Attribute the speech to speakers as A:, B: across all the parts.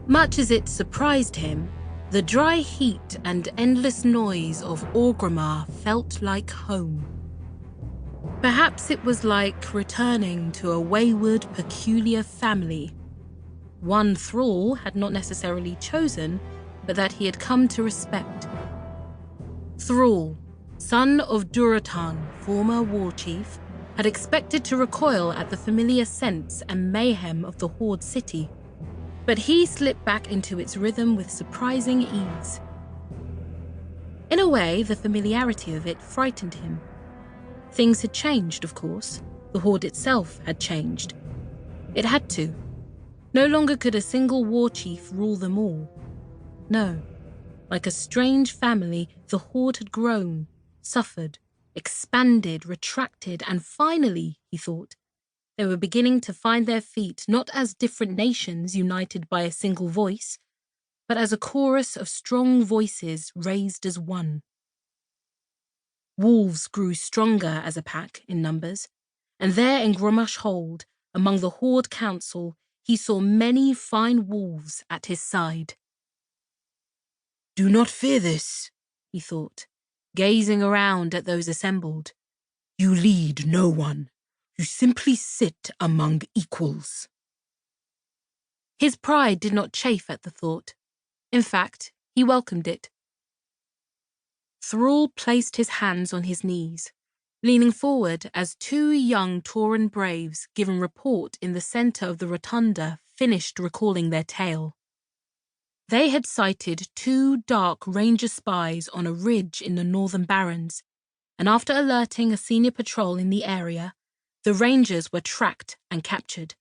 A: Much as it surprised him, the dry heat and endless noise of Orgrimmar felt like home. Perhaps it was like returning to a wayward, peculiar family. One thrall had not necessarily chosen, but that he had come to respect. Thrall, son of Duratan, former war chief, had expected to recoil at the familiar scents and mayhem of the Horde city, but he slipped back into its rhythm with surprising ease. In a way, the familiarity of it frightened him. Things had changed, of course. The Horde itself had changed. It had to. No longer could a single war chief rule them all. No. Like a strange family, the Horde had grown, suffered, expanded, retracted, and finally, he thought, they were beginning to find their feet not as different nations united by a single voice, but as a chorus of strong voices raised as one. Wolves grew stronger as a pack in numbers, and there in Grommash Hold, among the Horde Council, he saw many fine wolves at his side. "Do not fear this," he thought, gazing around at those assembled. "You lead no one. You simply sit among equals." His pride did not chafe at the thought. In fact, he welcomed it. Thrall placed his hands on his knees, leaning forward as two young Tauren braves giving report in the centre of the rotunda finished recalling their tale. They had sighted two dark ranger spies on a ridge in the Northern Barrens, and after alerting a senior patrol in the area, the rangers were tracked and captured.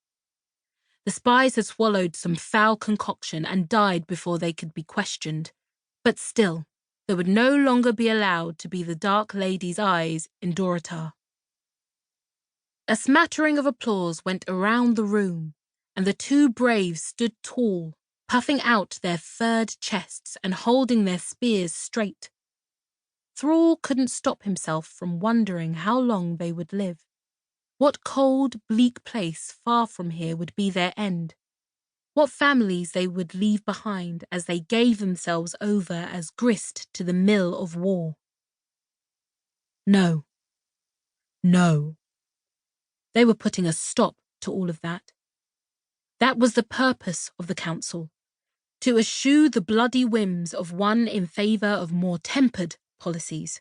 A: The spies had swallowed some foul concoction and died before they could be questioned, but still, they would no longer be allowed to be the Dark Lady's eyes in Dorotar. A smattering of applause went around the room, and the two braves stood tall, puffing out their furred chests and holding their spears straight. Thrall couldn't stop himself from wondering how long they would live. What cold, bleak place far from here would be their end? What families they would leave behind as they gave themselves over as grist to the mill of war? No. No. They were putting a stop to all of that. That was the purpose of the council, to eschew the bloody whims of one in favour of more tempered policies.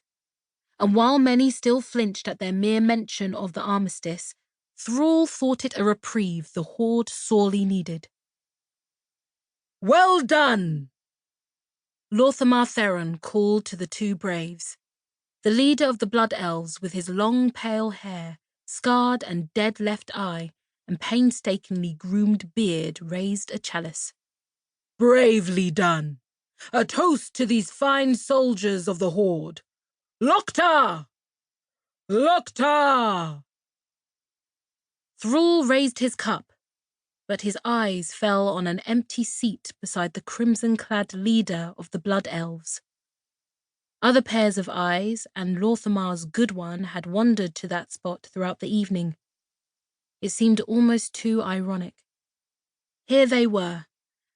A: And while many still flinched at their mere mention of the armistice, Thrall thought it a reprieve the Horde sorely needed. "Well done!" Lorthamar Theron called to the two braves. The leader of the Blood Elves, with his long pale hair, scarred and dead left eye, and painstakingly groomed beard, raised a chalice. "Bravely done! A toast to these fine soldiers of the Horde! Loktar! Loktar!" Thrall raised his cup, but his eyes fell on an empty seat beside the crimson-clad leader of the Blood Elves. Other pairs of eyes, and Lorthamar's good one, had wandered to that spot throughout the evening. It seemed almost too ironic. Here they were,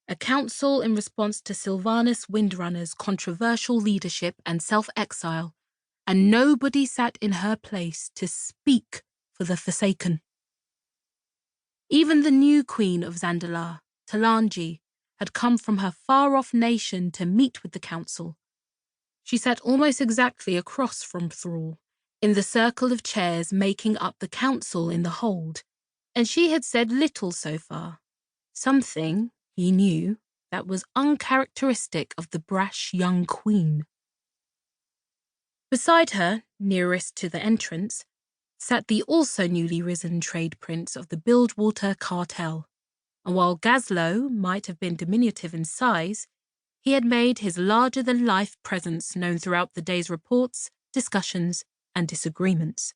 A: a council in response to Sylvanas Windrunner's controversial leadership and self-exile, and nobody sat in her place to speak for the Forsaken. Even the new queen of Zandalar, Talanji, had come from her far-off nation to meet with the council. She sat almost exactly across from Thrall, in the circle of chairs making up the council in the hold, and she had said little so far. Something, he knew, that was uncharacteristic of the brash young queen. Beside her, nearest to the entrance, sat the also newly risen trade prince of the Bilgewater cartel, and while Gazlo might have been diminutive in size, he had made his larger-than-life presence known throughout the day's reports, discussions, and disagreements.